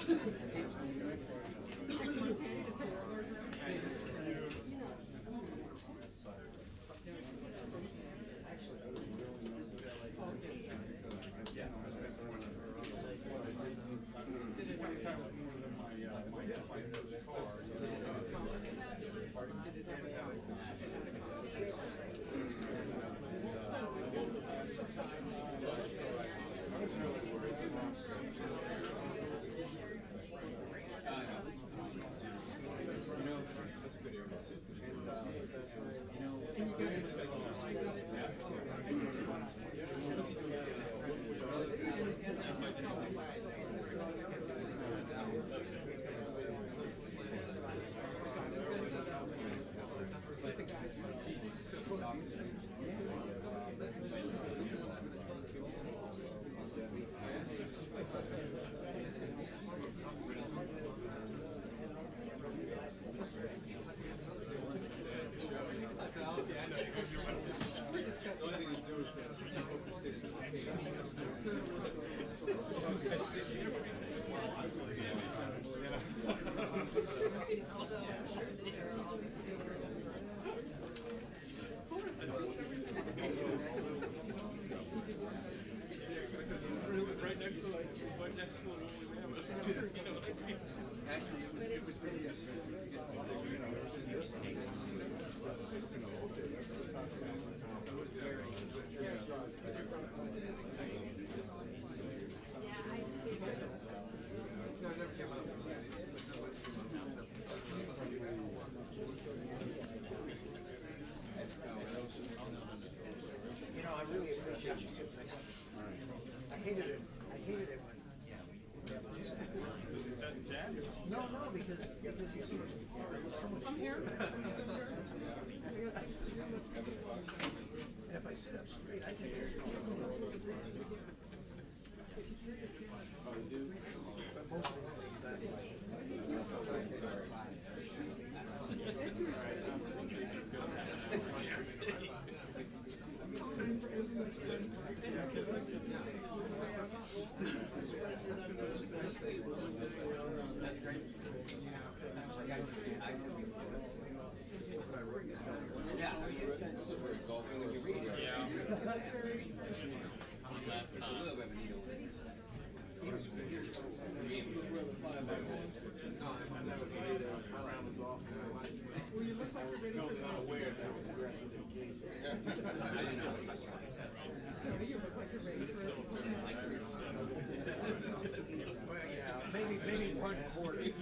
You know, I really appreciate you sitting next to me. I hated it when. No, because you see, I'm here. I'm still here. I got things to do. Let's go. and if I sit up straight, I can just. But most of these things, I'm like. That's great. Yeah, I mean, it's golfing when you read it. Yeah. Last time. A little bit of a needle. Well, you look like you're ready for you look like you're ready for Well, yeah, maybe 1/4.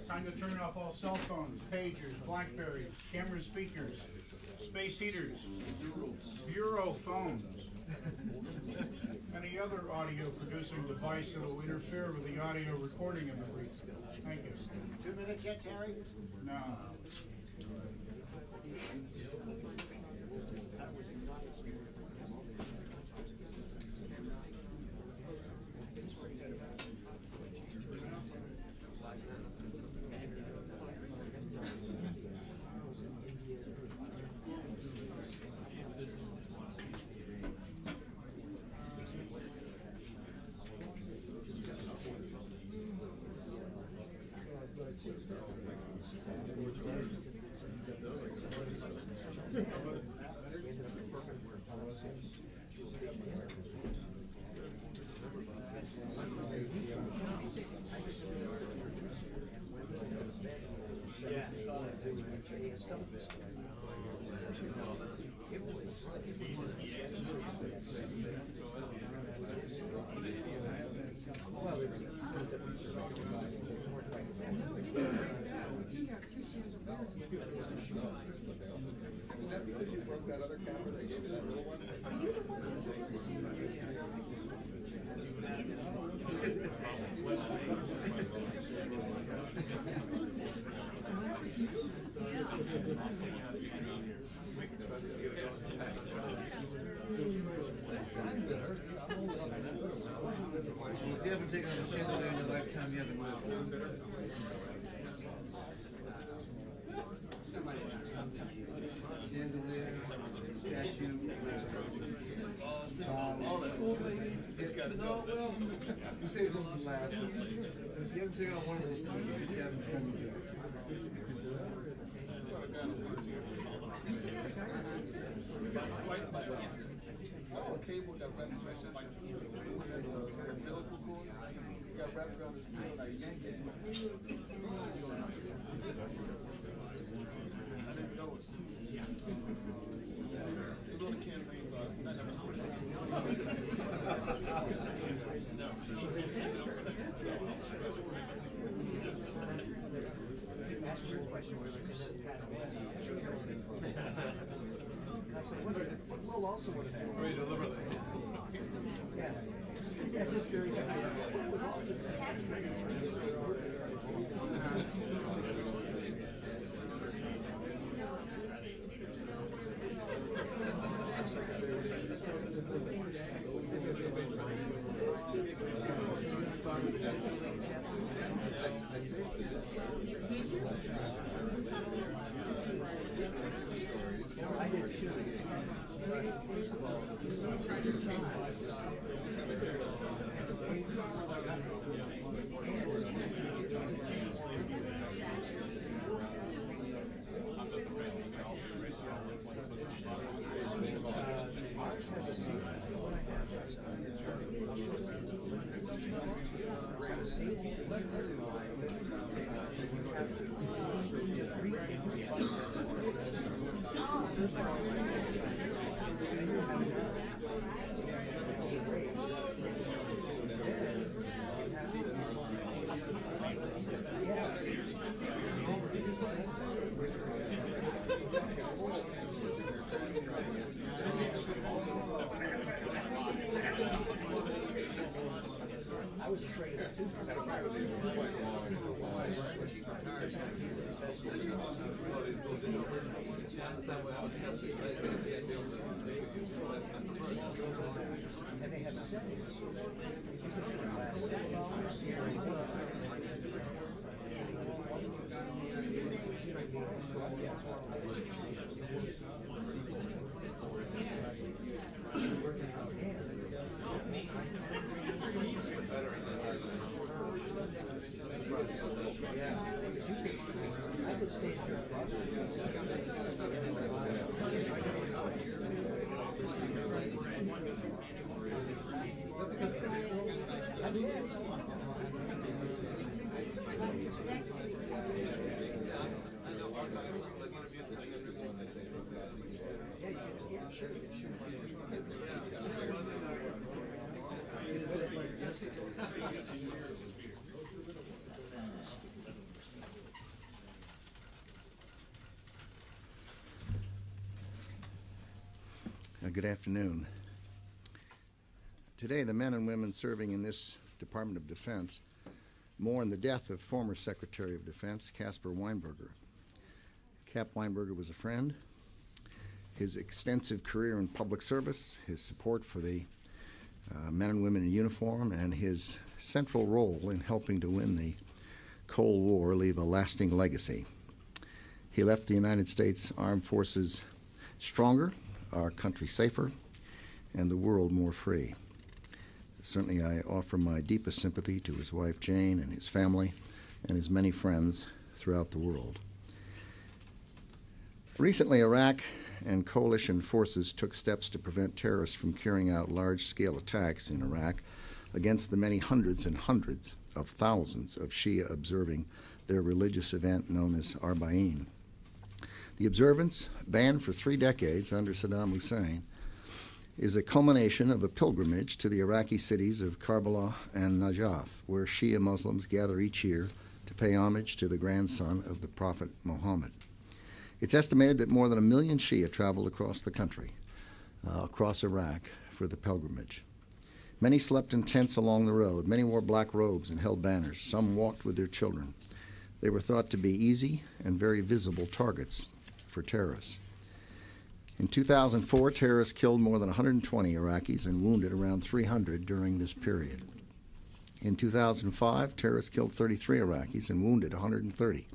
Time to turn off all cell phones, pagers, Blackberries, camera speakers, space heaters, bureau phones, any other audio producing device that will interfere with the audio recording of the briefing. Thank you. 2 minutes yet, Terry? No. You got 2 shoes of Is that because you broke that other camera they gave you, that little one? Are you the one that took If you haven't taken on a chandelier in your lifetime, you haven't lived. Chandelier, statue, old ladies? no, well, you saved them for last. If you haven't taken on one of those things, you just haven't done the job. Oh, cable got wrapped around like umbilical cord. Got wrapped around his field like Yankees. I didn't know it. Those other campaigns Ask your question, I said, we'll also would have. very deliberately. Yeah. Yeah, just very we've also I did too. Ours has a seat. I was afraid of it too, because I don't and they have settings so that you can last 7 hours here and I could stay here. Yeah, sure, sure. Good afternoon. Today, the men and women serving in this Department of Defense mourn the death of former Secretary of Defense Caspar Weinberger. Cap Weinberger was a friend. His extensive career in public service, his support for the men and women in uniform, and his central role in helping to win the Cold War leave a lasting legacy. He left the United States Armed Forces stronger, our country safer, and the world more free. Certainly I offer my deepest sympathy to his wife Jane and his family and his many friends throughout the world. Recently, Iraq and coalition forces took steps to prevent terrorists from carrying out large-scale attacks in Iraq against the many hundreds and hundreds of thousands of Shia observing their religious event known as Arba'in. The observance, banned for 3 decades under Saddam Hussein, is a culmination of a pilgrimage to the Iraqi cities of Karbala and Najaf, where Shia Muslims gather each year to pay homage to the grandson of the Prophet Muhammad. It's estimated that more than 1 million Shia traveled across the country, across Iraq, for the pilgrimage. Many slept in tents along the road. Many wore black robes and held banners. Some walked with their children. They were thought to be easy and very visible targets for terrorists. In 2004, terrorists killed more than 120 Iraqis and wounded around 300 during this period. In 2005, terrorists killed 33 Iraqis and wounded 130.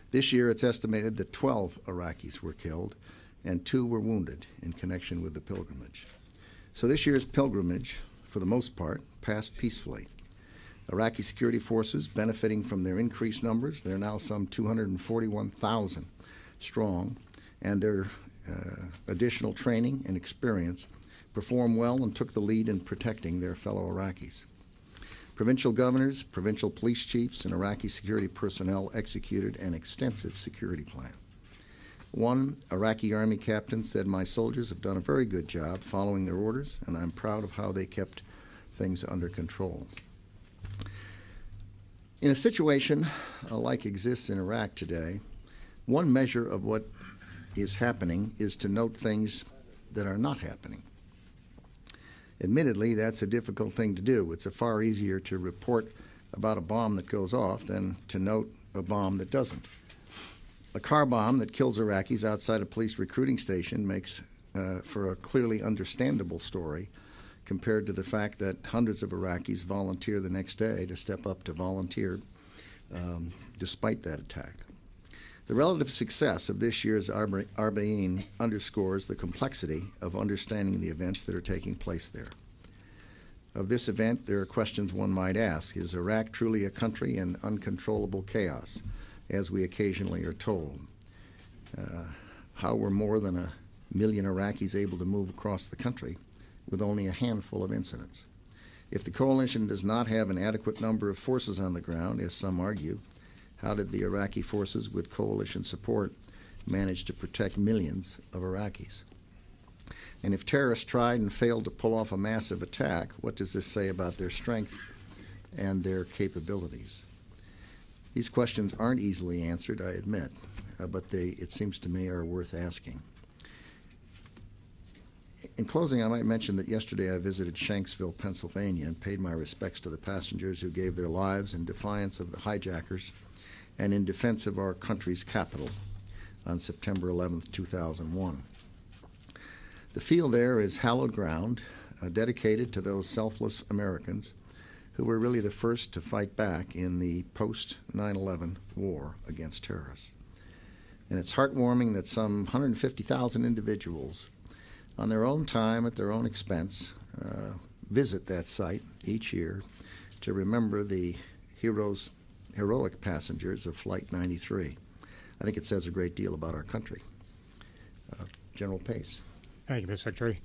This year, it's estimated that 12 Iraqis were killed and 2 were wounded in connection with the pilgrimage. So this year's pilgrimage, for the most part, passed peacefully. Iraqi security forces, benefiting from their increased numbers, they're now some 241,000 strong, and their additional training and experience performed well and took the lead in protecting their fellow Iraqis. Provincial governors, provincial police chiefs, and Iraqi security personnel executed an extensive security plan. One Iraqi army captain said, "My soldiers have done a very good job following their orders, and I'm proud of how they kept things under control." In a situation like exists in Iraq today, one measure of what is happening is to note things that are not happening. Admittedly, that's a difficult thing to do. It's far easier to report about a bomb that goes off than to note a bomb that doesn't. A car bomb that kills Iraqis outside a police recruiting station makes for a clearly understandable story compared to the fact that hundreds of Iraqis volunteer the next day to step up to volunteer despite that attack. The relative success of this year's Arba'in underscores the complexity of understanding the events that are taking place there. Of this event, there are questions one might ask. Is Iraq truly a country in uncontrollable chaos, as we occasionally are told? How were more than 1 million Iraqis able to move across the country with only a handful of incidents? If the coalition does not have an adequate number of forces on the ground, as some argue, how did the Iraqi forces with coalition support manage to protect millions of Iraqis? And if terrorists tried and failed to pull off a massive attack, what does this say about their strength and their capabilities? These questions aren't easily answered, I admit, but they, it seems to me, are worth asking. In closing, I might mention that yesterday I visited Shanksville, Pennsylvania, and paid my respects to the passengers who gave their lives in defiance of the hijackers and in defense of our country's capital on September 11th, 2001. The field there is hallowed ground, dedicated to those selfless Americans who were really the first to fight back in the post-9/11 war against terrorists. And it's heartwarming that some 150,000 individuals, on their own time, at their own expense, visit that site each year to remember the heroic passengers of Flight 93. I think it says a great deal about our country. General Pace. Thank you, Mr. Secretary.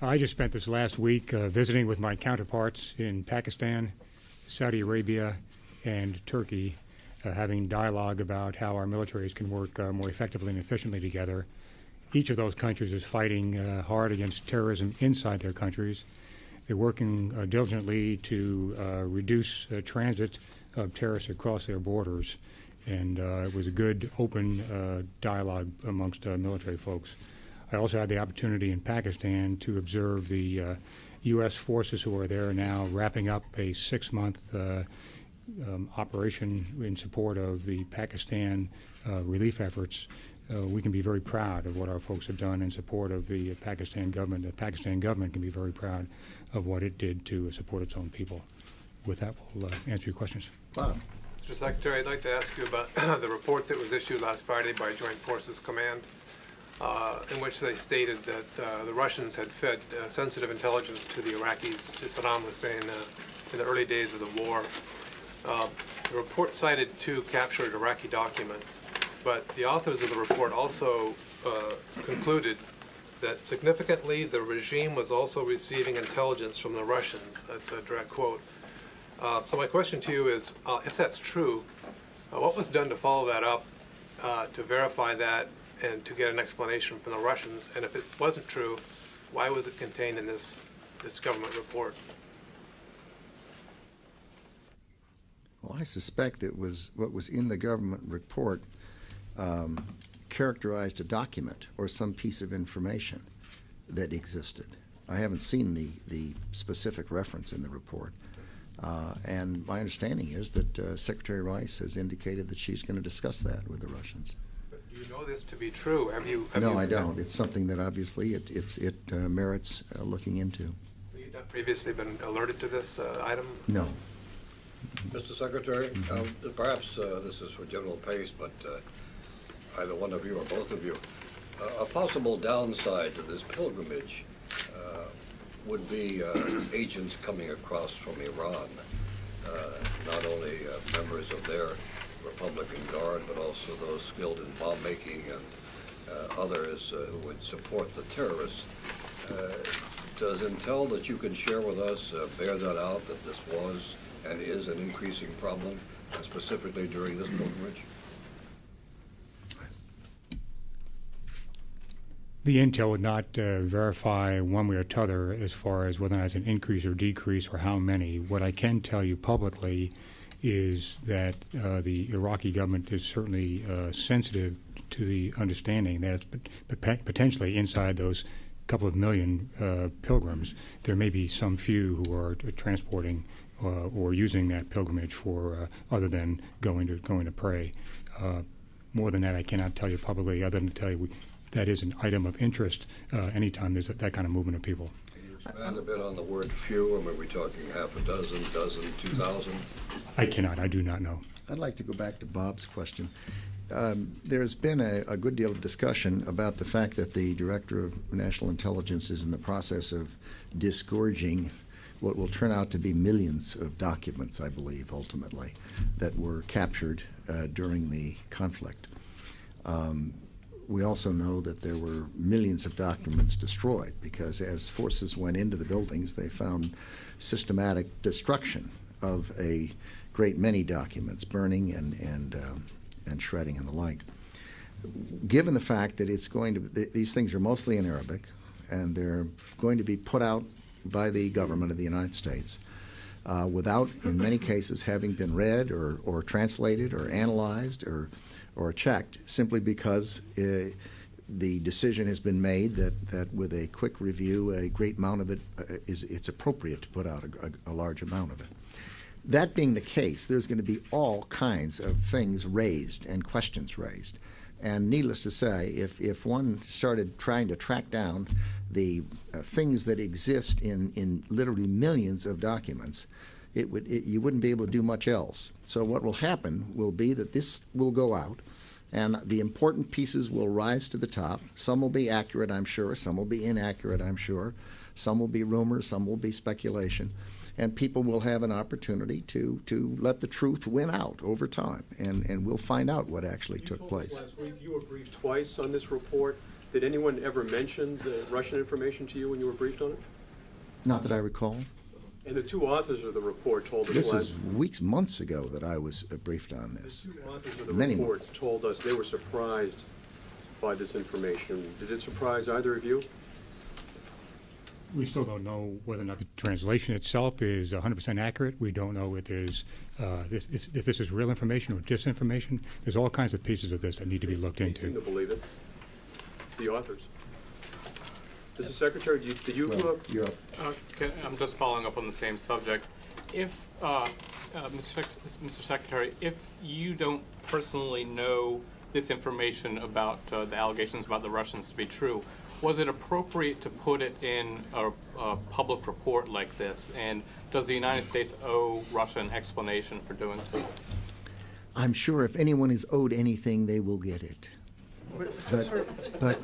I just spent this last week visiting with my counterparts in Pakistan, Saudi Arabia, and Turkey, having dialogue about how our militaries can work more effectively and efficiently together. Each of those countries is fighting hard against terrorism inside their countries. They're working diligently to reduce transit of terrorists across their borders, and it was a good, open dialogue amongst military folks. I also had the opportunity in Pakistan to observe the U.S. forces who are there now wrapping up a 6-month operation in support of the Pakistan relief efforts. We can be very proud of what our folks have done in support of the Pakistan government. The Pakistan government can be very proud of what it did to support its own people. With that, we'll answer your questions. Bob. Mr. Secretary, I'd like to ask you about the report that was issued last Friday by Joint Forces Command, in which they stated that the Russians had fed sensitive intelligence to the Iraqis, to Saddam Hussein, in the early days of the war. The report cited 2 captured Iraqi documents, but the authors of the report also concluded that significantly the regime was also receiving intelligence from the Russians. That's a direct quote. So my question to you is, if that's true, what was done to follow that up, to verify that, and to get an explanation from the Russians? And if it wasn't true, why was it contained in this government report? Well, I suspect it was what was in the government report characterized a document or some piece of information that existed. I haven't seen the specific reference in the report. And my understanding is that Secretary Rice has indicated that she's going to discuss that with the Russians. But do you know this to be true? No, I don't. It's something that obviously it merits looking into. Have you not previously been alerted to this item? No. Mr. Secretary, perhaps this is for General Pace, but either one of you or both of you, a possible downside to this pilgrimage would be agents coming across from Iran, not only members of their Republican Guard, but also those skilled in bomb making and others who would support the terrorists. Does intel that you can share with us bear that out, that this was and is an increasing problem, specifically during this pilgrimage? The intel would not verify one way or t'other as far as whether or not it's an increase or decrease or how many. What I can tell you publicly is that the Iraqi government is certainly sensitive to the understanding that it's potentially inside those couple of million pilgrims, there may be some few who are transporting or using that pilgrimage for other than going to pray. More than that, I cannot tell you publicly, other than to tell you that is an item of interest anytime there's that kind of movement of people. Can you expand a bit on the word few? I mean, are we talking half a dozen, 2,000? I cannot. I do not know. I'd like to go back to Bob's question. There's been a good deal of discussion about the fact that the Director of National Intelligence is in the process of disgorging what will turn out to be millions of documents, I believe, ultimately, that were captured during the conflict. We also know that there were millions of documents destroyed because as forces went into the buildings, they found systematic destruction of a great many documents, burning and shredding and the like. Given the fact that it's going to, these things are mostly in Arabic, and they're going to be put out by the government of the United States without, in many cases, having been read or translated or analyzed or checked, simply because the decision has been made that with a quick review, a great amount of it it's appropriate to put out a large amount of it. That being the case, there's going to be all kinds of things raised and questions raised. And needless to say, if one started trying to track down the things that exist in literally millions of documents, you wouldn't be able to do much else. So what will happen will be that this will go out, and the important pieces will rise to the top. Some will be accurate, I'm sure. Some will be inaccurate, I'm sure. Some will be rumors. Some will be speculation. And people will have an opportunity to let the truth win out over time, and we'll find out what actually took place. Last week you were briefed twice on this report. Did anyone ever mention the Russian information to you when you were briefed on it? Not that I recall. And the two authors of the report told us This is months ago that I was briefed on this. The two authors of the Many report months. told us they were surprised by this information. Did it surprise either of you? We still don't know whether or not the translation itself is 100% accurate. We don't know if there's if this is real information or disinformation. There's all kinds of pieces of this that need to be looked They into. seem to believe it. The authors. Mr. Secretary, did you? You're up. I'm just following up on the same subject. If, Mr. Secretary, if you don't personally know this information about the allegations about the Russians to be true, was it appropriate to put it in a public report like this? And does the United States owe Russia an explanation for doing so? I'm sure if anyone is owed anything, they will get it. But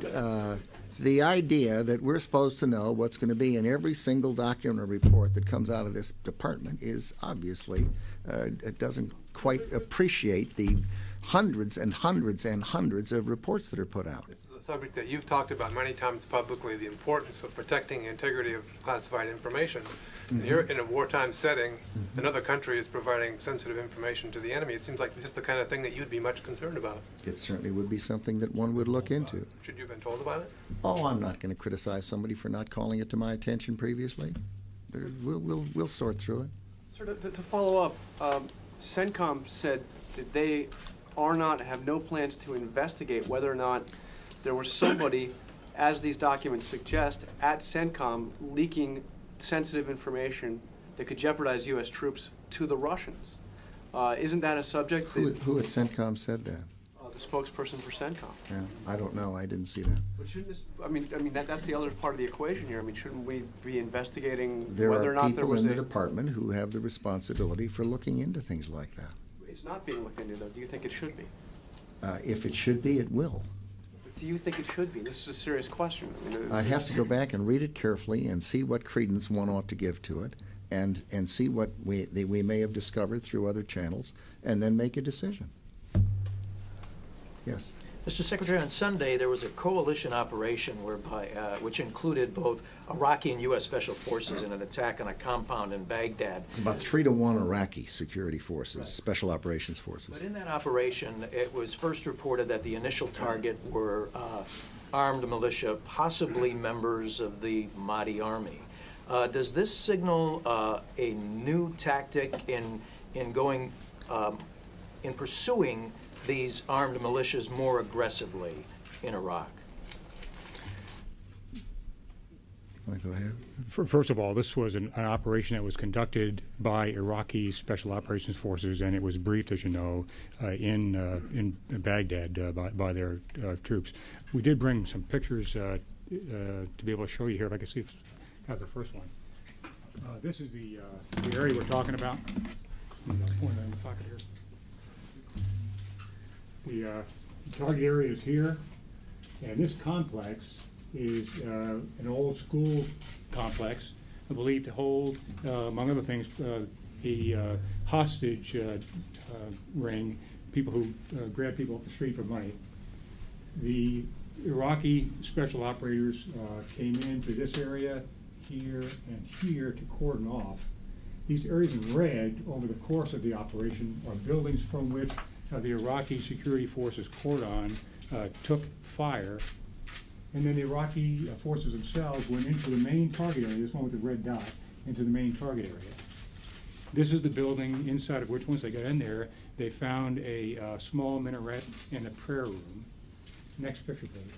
the idea that we're supposed to know what's going to be in every single document or report that comes out of this department is obviously, it doesn't quite appreciate the hundreds and hundreds and hundreds of reports that are put out. This is a subject that you've talked about many times publicly, the importance of protecting the integrity of classified information. And here, in a wartime setting, another country is providing sensitive information to the enemy. It seems like just the kind of thing that you'd be much concerned about. It certainly would be something that one would look into. Should you have been told about it? Oh, I'm not going to criticize somebody for not calling it to my attention previously. We'll sort through it. Sir, to follow up, CENTCOM said that they have no plans to investigate whether or not there was somebody, as these documents suggest, at CENTCOM leaking sensitive information that could jeopardize U.S. troops to the Russians. Isn't that a subject that... Who at CENTCOM said that? The spokesperson for CENTCOM. Yeah, I don't know. I didn't see that. But shouldn't this, that's the other part of the equation here. I mean, shouldn't we be investigating There whether or are not there people was in the department who have the responsibility for looking into things like that. It's not being looked into, though. Do you think it should be? If it should be, it will. But do you think it should be? This is a serious question. I'd have to go back and read it carefully and see what credence one ought to give to it, and see what we may have discovered through other channels, and then make a decision. Yes. Mr. Secretary, on Sunday there was a coalition operation whereby, which included both Iraqi and U.S. Special Forces in an attack on a compound in Baghdad. It's about 3-to-1 Iraqi security forces, Right. Special Operations Forces. But in that operation, it was first reported that the initial target were armed militia, possibly members of the Mahdi army. Does this signal a new tactic in going in pursuing these armed militias more aggressively in Iraq? Want to go ahead? First of all, this was an operation that was conducted by Iraqi Special Operations Forces, and it was briefed, as you know, in Baghdad by their troops. We did bring some pictures to be able to show you here. If I can see if I have the first one. This is the area we're talking about. Point it in the pocket here. The target area is here, and this complex is an old school complex, believed to hold, among other things, a hostage ring, people who grab people off the street for money. The Iraqi special operators came into this area, here, and here to cordon off. These areas in red over the course of the operation are buildings from which the Iraqi security forces cordon took fire, and then the Iraqi forces themselves went into the main target area, this one with the red dot, into the main target area. This is the building inside of which, once they got in there, they found a small minaret and a prayer room. Next picture, please.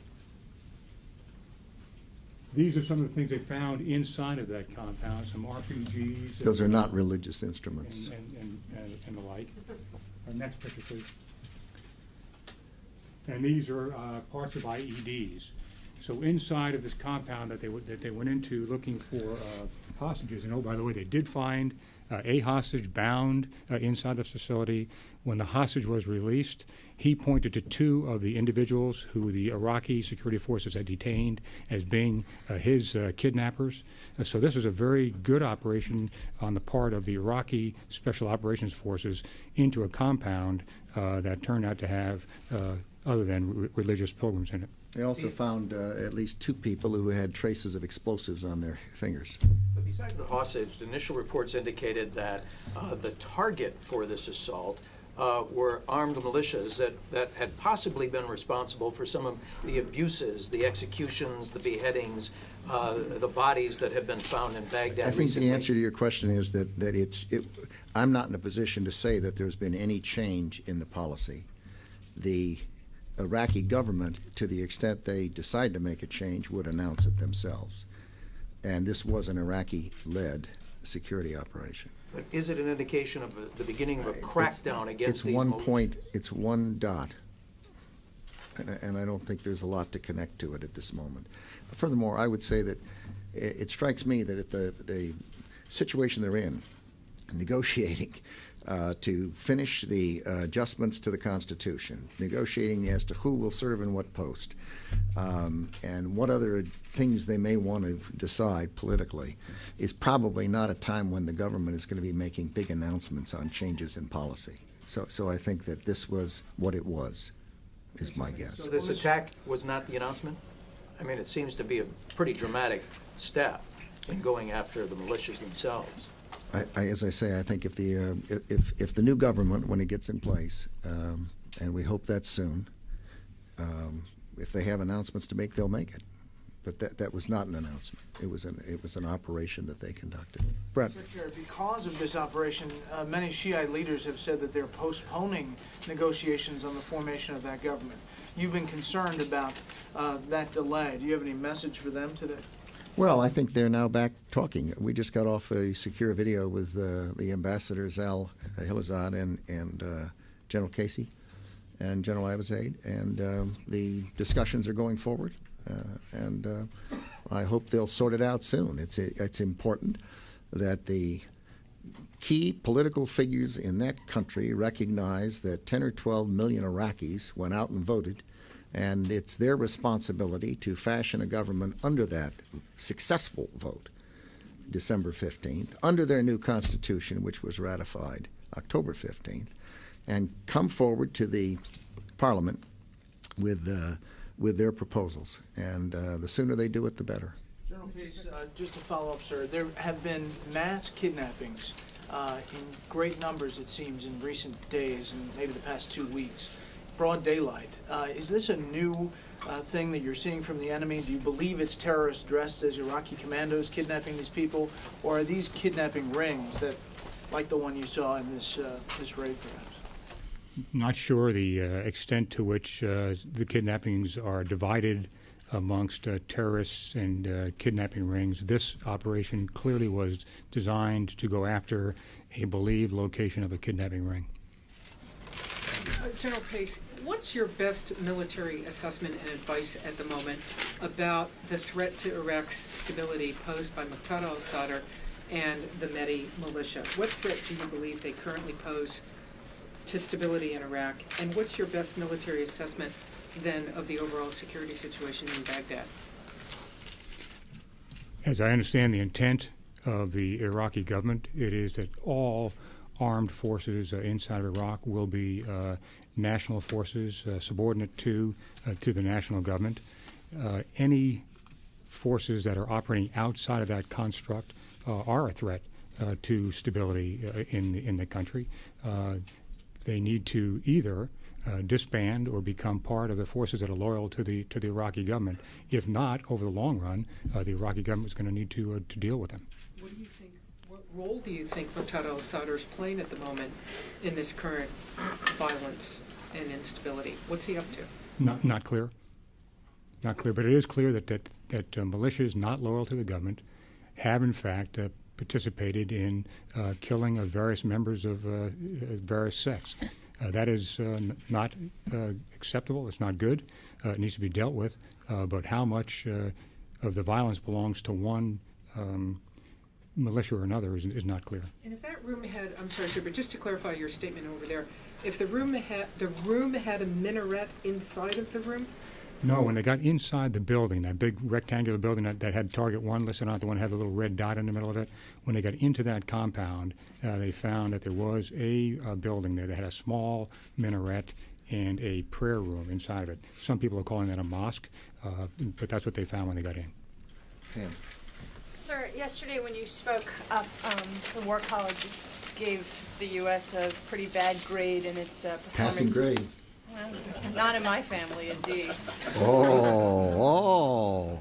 These are some of the things they found inside of that compound, some RPGs. Those are not religious instruments. And the like. Next picture, please. And these are parts of IEDs. So inside of this compound that they went into looking for hostages, and oh, by the way, they did find a hostage bound inside the facility. When the hostage was released, he pointed to 2 of the individuals who the Iraqi security forces had detained as being his kidnappers. So this was a very good operation on the part of the Iraqi Special Operations Forces into a compound that turned out to have other than religious pilgrims in it. They also found at least 2 people who had traces of explosives on their fingers. But besides the hostage, the initial reports indicated that the target for this assault were armed militias that had possibly been responsible for some of the abuses, the executions, the beheadings, the bodies that have been found in Baghdad I think recently. the answer to your question is that I'm not in a position to say that there's been any change in the policy. The Iraqi government, to the extent they decide to make a change, would announce it themselves. And this was an Iraqi-led security operation. But is it an indication of the beginning of a crackdown against these It's one dot. And I don't think there's a lot to connect to it at this moment. Furthermore, I would say that it strikes me that at the situation they're in, negotiating to finish the adjustments to the Constitution, negotiating as to who will serve in what post, and what other things they may want to decide politically, is probably not a time when the government is going to be making big announcements on changes in policy. So I think that this was what it was, is my guess. So this attack was not the announcement? I mean, it seems to be a pretty dramatic step in going after the militias themselves. As I say, I think if the new government, when it gets in place, and we hope that soon, if they have announcements to make, they'll make it. but that was not an announcement. It was an operation that they conducted. Brett. Secretary, because of this operation, many Shiite leaders have said that they're postponing negotiations on the formation of that government. You've been concerned about that delay. Do you have any message for them today? Well, I think they're now back talking. We just got off a secure video with the ambassadors Al Hilazad and General Casey and General Abizaid, and the discussions are going forward. And I hope they'll sort it out soon. It's important that the key political figures in that country recognize that 10 or 12 million Iraqis went out and voted, and it's their responsibility to fashion a government under that successful vote, December 15th, under their new constitution, which was ratified October 15th, and come forward to the Parliament with their proposals. And the sooner they do it, the better. General Pace, just to follow up, sir, there have been mass kidnappings in great numbers, it seems, in recent days and maybe the past 2 weeks. Broad daylight. Is this a new thing that you're seeing from the enemy? Do you believe it's terrorists dressed as Iraqi commandos kidnapping these people, or are these kidnapping rings that, like the one you saw in this raid, perhaps? Not sure the extent to which the kidnappings are divided amongst terrorists and kidnapping rings. This operation clearly was designed to go after a believed location of a kidnapping ring. General Pace, what's your best military assessment and advice at the moment about the threat to Iraq's stability posed by Muqtada al-Sadr and the Mehdi militia? What threat do you believe they currently pose to stability in Iraq? And what's your best military assessment then of the overall security situation in Baghdad? As I understand the intent of the Iraqi government, it is that all armed forces inside of Iraq will be national forces subordinate to the national government. Any forces that are operating outside of that construct are a threat to stability in the country. They need to either disband or become part of the forces that are loyal to the Iraqi government. If not, over the long run, the Iraqi government is going to need to deal with them. What do you think? What role do you think Muqtada al-Sadr is playing at the moment in this current violence and instability? What's he up to? Not clear. Not clear, but it is clear that militias not loyal to the government have in fact participated in killing of various members of various sects. That is not acceptable. It's not good. It needs to be dealt with. But how much of the violence belongs to one militia or another is not clear. And if that room had, I'm sorry, sir, but just to clarify your statement over there, if the room had a minaret inside of the room? No, when they got inside the building, that big rectangular building that had Target 1 listed on it, the one that had the little red dot in the middle of it, when they got into that compound, they found that there was a building there that had a small minaret and a prayer room inside of it. Some people are calling that a mosque, but that's what they found when they got in. Pam. Sir, yesterday when you spoke up, the War College gave the U.S. a pretty bad grade in its performance. Passing grade. Well, not in my family, indeed. Oh.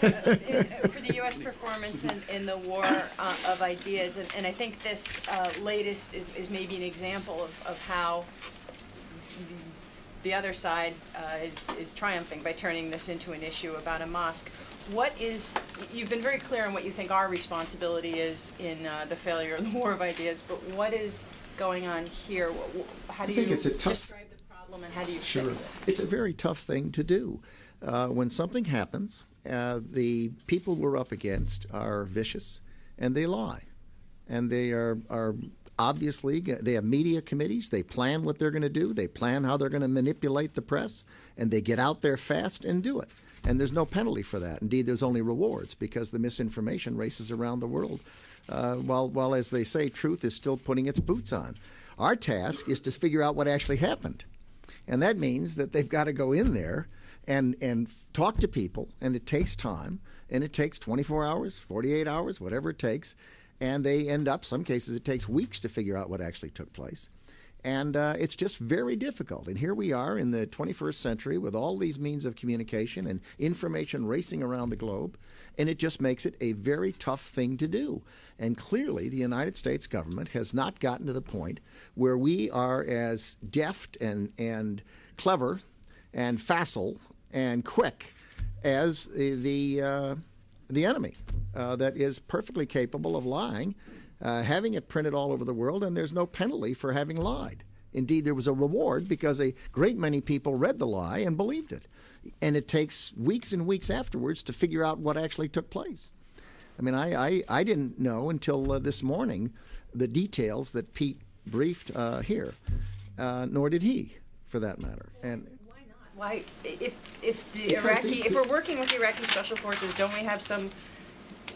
For the U.S. performance in the war of ideas, and I think this latest is maybe an example of how the other side is triumphing by turning this into an issue about a mosque. You've been very clear on what you think our responsibility is in the failure of the war of ideas, but what is going on here? How do you describe the problem and how do you fix it? It's a very tough thing to do. When something happens, the people we're up against are vicious and they lie. And they are obviously, they have media committees, they plan what they're going to do, they plan how they're going to manipulate the press, and they get out there fast and do it. And there's no penalty for that. Indeed, there's only rewards because the misinformation races around the world. While, as they say, truth is still putting its boots on. Our task is to figure out what actually happened. And that means that they've got to go in there and talk to people, and it takes time, and it takes 24 hours, 48 hours, whatever it takes, and they end up, some cases it takes weeks to figure out what actually took place. And it's just very difficult. And here we are in the 21st century with all these means of communication and information racing around the globe, and it just makes it a very tough thing to do. And clearly, the United States government has not gotten to the point where we are as deft and clever and facile and quick as the enemy that is perfectly capable of lying, having it printed all over the world, and there's no penalty for having lied. Indeed, there was a reward because a great many people read the lie and believed it. And it takes weeks and weeks afterwards to figure out what actually took place. I mean, I didn't know until this morning the details that Pete briefed here, nor did he, for that matter. And why not? Why, if we're working with the Iraqi Special Forces, don't we have some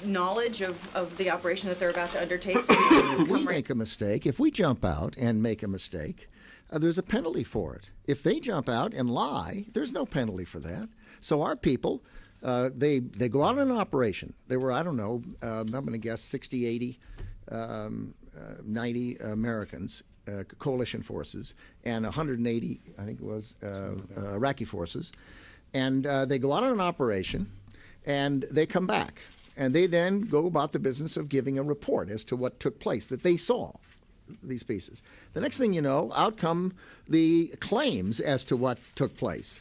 knowledge of the operation that they're about to undertake? So if we make a mistake, if we jump out and make a mistake, there's a penalty for it. If they jump out and lie, there's no penalty for that. So our people, they go out on an operation. There were, I don't know, I'm going to guess 60, 80, 90 Americans, coalition forces, and 180, I think it was, Iraqi forces. And they go out on an operation, and they come back. And they then go about the business of giving a report as to what took place, that they saw these pieces. The next thing you know, out come the claims as to what took place.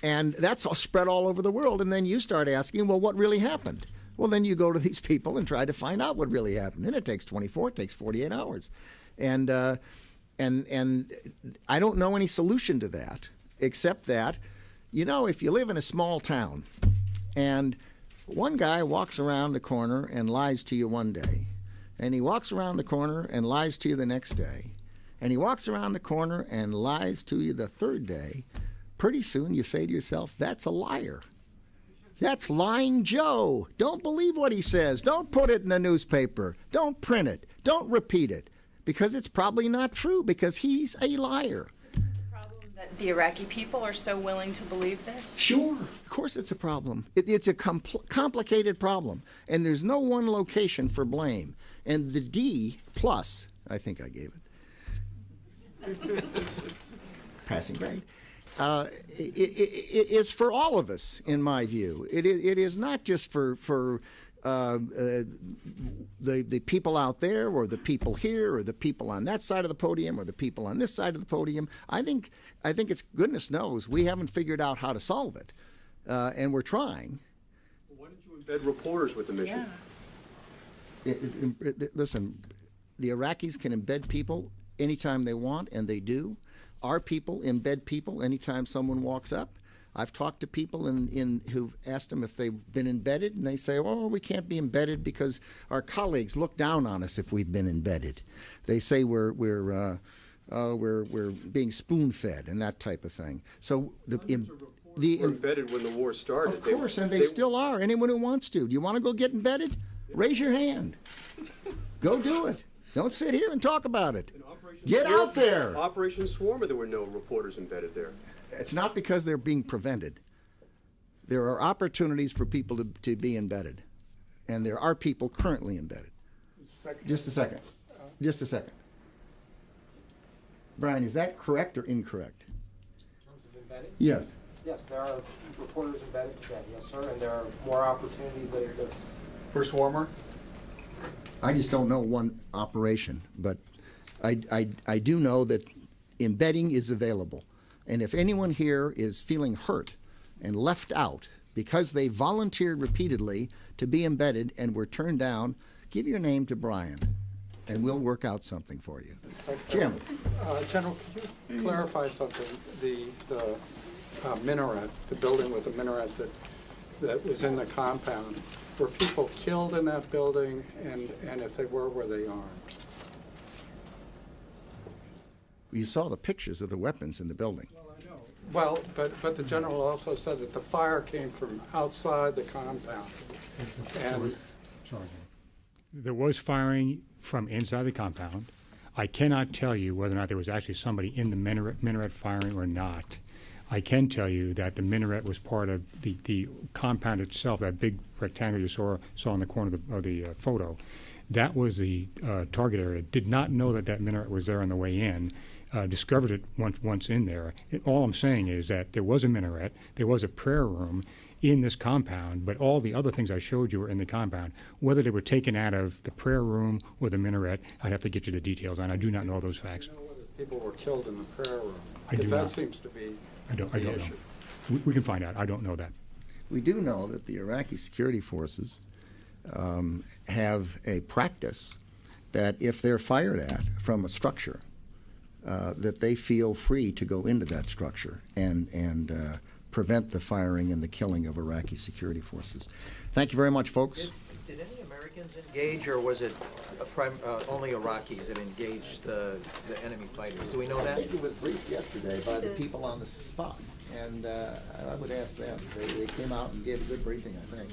And that's all spread all over the world. And then you start asking, well, what really happened? Well, then you go to these people and try to find out what really happened. And it takes 24, it takes 48 hours. And I don't know any solution to that, except that, you know, if you live in a small town and one guy walks around the corner and lies to you one day, and he walks around the corner and lies to you the next day, and he walks around the corner and lies to you the third day, pretty soon you say to yourself, that's a liar. That's lying Joe. Don't believe what he says. Don't put it in the newspaper. Don't print it. Don't repeat it, because it's probably not true, because he's a liar. That the Iraqi people are so willing to believe this? Sure. Of course it's a problem. It's a complicated problem. And there's no one location for blame. And the D+, I think I gave it, passing grade, is for all of us, in my view. It is not just for the people out there, or the people here, or the people on that side of the podium, or the people on this side of the podium. I think it's, goodness knows, we haven't figured out how to solve it, and we're trying. Well, why don't you embed reporters with the mission? Yeah. Listen, the Iraqis can embed people anytime they want, and they do. Our people embed people anytime someone walks up. I've talked to people who've asked them if they've been embedded, and they say, oh, we can't be embedded because our colleagues look down on us if we've been embedded. They say we're being spoon-fed and that type of thing. So were embedded when the war started. Of course, and they still are. Anyone who wants to. Do you want to go get embedded? Raise your hand. Go do it. Don't sit here and talk about it. Get out there. Operation Swarmer, there were no reporters embedded there. It's not because they're being prevented. There are opportunities for people to be embedded, and there are people currently embedded. Just a second. Just a second. Brian, is that correct or incorrect? In terms of embedding? Yes. Yes, there are reporters embedded today, yes, sir, and there are more opportunities that exist. For Swarmer? I just don't know one operation, but I do know that embedding is available. And if anyone here is feeling hurt and left out because they volunteered repeatedly to be embedded and were turned down, give your name to Brian, and we'll work out something for you. Jim. General, could you clarify something? The minaret, the building with the minaret that was in the compound, were people killed in that building, and if they were they armed? You saw the pictures of the weapons in the building. Well, I know. Well, but the general also said that the fire came from outside the compound. And there was firing from inside the compound. I cannot tell you whether or not there was actually somebody in the minaret firing or not. I can tell you that the minaret was part of the compound itself, that big rectangle you saw in the corner of the photo. That was the target area. Did not know that minaret was there on the way in. discovered it once in there. All I'm saying is that there was a minaret, there was a prayer room in this compound, but all the other things I showed you were in the compound. Whether they were taken out of the prayer room or the minaret, I'd have to get you the details on. I do not know those facts. Do you know whether people were killed in the prayer room? I do Because that not. seems to be I don't the know. issue. We can find out. I don't know that. We do know that the Iraqi security forces have a practice that if they're fired at from a structure, that they feel free to go into that structure and prevent the firing and the killing of Iraqi security forces. Thank you very much, folks. Did any Americans engage, or was it only Iraqis that engaged the enemy fighters? Do we know that? I think it was briefed yesterday by the people on the spot, and I would ask them. They came out and gave a good briefing, I think.